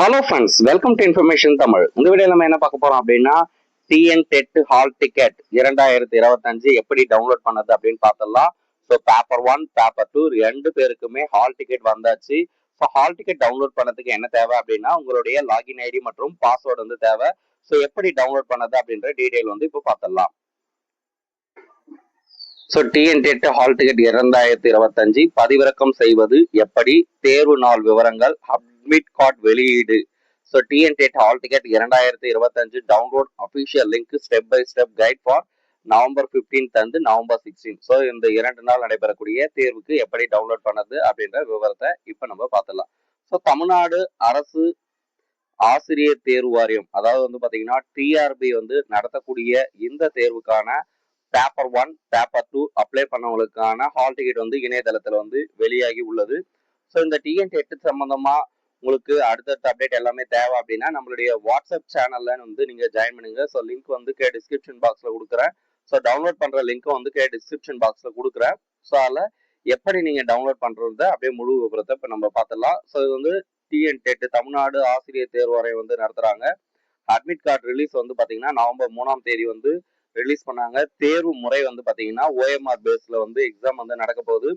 Hello friends, welcome to information Tamil. இந்த video நம்ம என்ன பார்க்க போறோம் அப்படின்னா, டிஎன் டெட் ஹால் டிக்கெட் 2025 எப்படி டவுன்லோட் பண்ணது அப்படின்னு பார்த்தலாம். ஸோ பேப்பர் 1 பேப்பர் 2 ரெண்டு பேருக்குமே ஹால் டிக்கெட் வந்தாச்சு. ஸோ ஹால் டிக்கெட் டவுன்லோட் பண்ணதுக்கு என்ன தேவை அப்படின்னா, உங்களுடைய லாகின் ஐடி மற்றும் பாஸ்வேர்டு வந்து தேவை. ஸோ எப்படி டவுன்லோட் பண்ணது அப்படின்ற டீடைல் வந்து இப்போ பார்த்தலாம். So TN TET hall ticket 2025 பதிவிறக்கம் செய்வது எப்படி, தேர்வு நாள் விவரங்கள், அட்மிட் கார்டு வெளியீடு. So TN TET hall ticket 2025 download official link step by step guide for November 15 and November 16. So இந்த 2 நாள் நடைபெறக்கூடிய தேர்வுக்கு எப்படி டவுன்லோட் பண்ணது அப்படின்ற விவரத்தை இப்போ நம்ம பார்த்துடலாம். ஸோ தமிழ்நாடு அரசு ஆசிரியர் தேர்வு வாரியம், அதாவது வந்து பாத்தீங்கன்னா டிஆர்பி வந்து நடத்தக்கூடிய இந்த தேர்வுக்கான பேப்பர் 1 பேப்பர் 2 அப்ளை பண்ணவங்களுக்கான ஹால் டிக்கெட் வந்து இணையதளத்துல வந்து வெளியாகி உள்ளது. ஸோ இந்த டிஎன் டெட் சம்பந்தமா உங்களுக்கு அடுத்தடுத்த அப்டேட் எல்லாமே தேவை அப்படின்னா நம்மளுடைய வாட்ஸ்அப் சேனல்ல வந்து நீங்க ஜாயின் பண்ணுங்க. ஸோ லிங்க் வந்து டிஸ்கிரிப்ஷன் பாக்ஸ்ல கொடுக்குறேன். ஸோ டவுன்லோட் பண்ற லிங்க் வந்து டிஸ்கிரிப்ஷன் பாக்ஸ்ல கொடுக்குறேன். ஸோ அதில் எப்படி நீங்க டவுன்லோட் பண்றது அப்படியே முழு விவரத்தை இப்போ நம்ம பார்த்துடலாம். ஸோ இது வந்து டிஎன் டெட் தமிழ்நாடு ஆசிரியர் தேர்வு வாரியம் வந்து நடத்துறாங்க. அட்மிட் கார்டு ரிலீஸ் வந்து பாத்தீங்கன்னா நவம்பர் 3ஆம் தேதி வந்து ரிலீஸ் பண்ணாங்க. தேர்வு முறை வந்து பாத்தீங்கன்னா ஓஎம்ஆர் பேஸ்ல வந்து எக்ஸாம் வந்து நடக்க போகுது.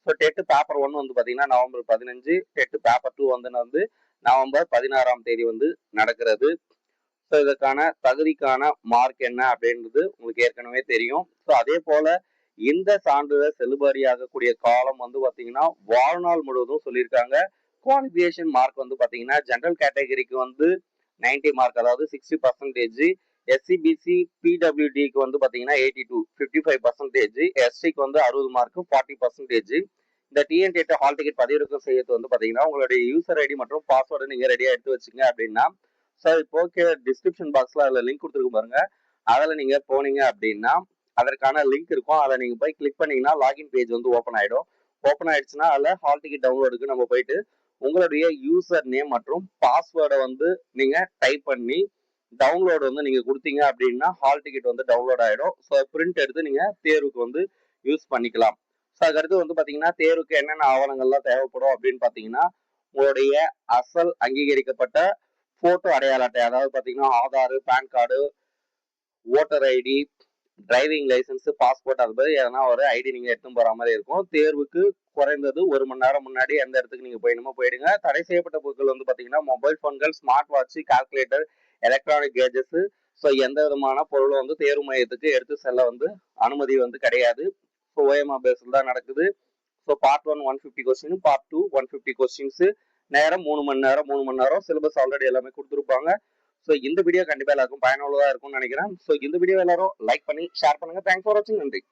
ஸோ டெட் பேப்பர் 1 வந்து பாத்தீங்கன்னா நவம்பர் 15, டெட் பேப்பர் 2 வந்து நவம்பர் 16ஆம் தேதி வந்து நடக்கிறது. ஸோ இதற்கான தகுதிக்கான மார்க் என்ன அப்படின்றது உங்களுக்கு ஏற்கனவே தெரியும். ஸோ அதே போல இந்த சான்றிதழ் செல்லுபடியாகக்கூடிய காலம் வந்து பாத்தீங்கன்னா வாழ்நாள் முழுவதும் சொல்லியிருக்காங்க. குவாலிஃபிகேஷன் மார்க் வந்து பாத்தீங்கன்னா ஜெனரல் கேட்டகரிக்கு வந்து 90 மார்க், அதாவது 60%. எஸ்சிபிசி பிடபிள்யூடிக்கு வந்து பாத்தீங்கன்னா 82 55%. எஸ்டிக்கு வந்து 60 மார்க் 40%. இந்த டிஎன் டெட் ஹால் டிக்கெட் பதிவிறக்கம் செய்யறது வந்து பாத்தீங்கன்னா உங்களுடைய யூசர் ஐடி மற்றும் பாஸ்வேர்டு நீங்க ரெடியா எடுத்து வச்சுங்க அப்படின்னா, சார் இப்போ டிஸ்கிரிப்ஷன் பாக்ஸ்ல அதுல லிங்க் கொடுத்துருக்கு பாருங்க. அதுல நீங்க போனீங்க அப்படின்னா அதற்கான லிங்க் இருக்கும். அதை நீங்க போய் கிளிக் பண்ணீங்கன்னா லாகின் பேஜ் வந்து ஓப்பன் ஆயிடும். ஓப்பன் ஆயிடுச்சுன்னா அதுல ஹால் டிக்கெட் டவுன்லோடுக்கு நம்ம போயிட்டு உங்களுடைய யூசர் நேம் மற்றும் பாஸ்வேர்டை வந்து நீங்க டைப் பண்ணி டவுன்லோடு வந்து நீங்க கொடுத்தீங்க அப்படின்னா ஹால் டிக்கெட் வந்து டவுன்லோட் ஆயிடும். ஸோ பிரிண்ட் எடுத்து நீங்க தேர்வுக்கு வந்து யூஸ் பண்ணிக்கலாம். ஸோ அதுக்கடுத்து வந்து பாத்தீங்கன்னா தேர்வுக்கு என்னென்ன ஆவணங்கள்லாம் தேவைப்படும் அப்படின்னு பாத்தீங்கன்னா, உங்களுடைய அசல் அங்கீகரிக்கப்பட்ட போட்டோ அடையாள அட்டை, அதாவது பாத்தீங்கன்னா Aadhaar, pan card, voter ID, driving licence, passport, அது மாதிரி எதனா ஒரு ஐடி நீங்க எடுத்து போற மாதிரி இருக்கும். தேர்வுக்கு குறைந்தது 1 மணி நேரம் முன்னாடி எந்த இடத்துக்கு நீங்க போயிடுமோ போயிடுங்க. தடை செய்யப்பட்ட பொருட்கள் வந்து பாத்தீங்கன்னா மொபைல் போன்கள், smart watch, calculator, electronic gadgets. So எந்த விதமான பொருளும் வந்து தேர்வு மையத்துக்கு எடுத்து செல்ல வந்து அனுமதி வந்து கிடையாது. ஸோ ஓஎம்ஆர் பேஸில் தான் நடக்குது. So part 1 150 question, part 2 150 questions. நேரம் 3 மணி நேரம் 3 மணி நேரம். சிலபஸ் ஆல்ரெடி எல்லாமே கொடுத்துருப்பாங்க. ஸோ இந்த வீடியோ கண்டிப்பா எல்லாருக்கும் பயனுள்ளதா இருக்கும்னு நினைக்கிறேன். ஸோ இந்த வீடியோ எல்லாரும் லைக் பண்ணி ஷேர் பண்ணுங்க. தேங்க்ஸ் ஃபார் வாட்சிங். நன்றி.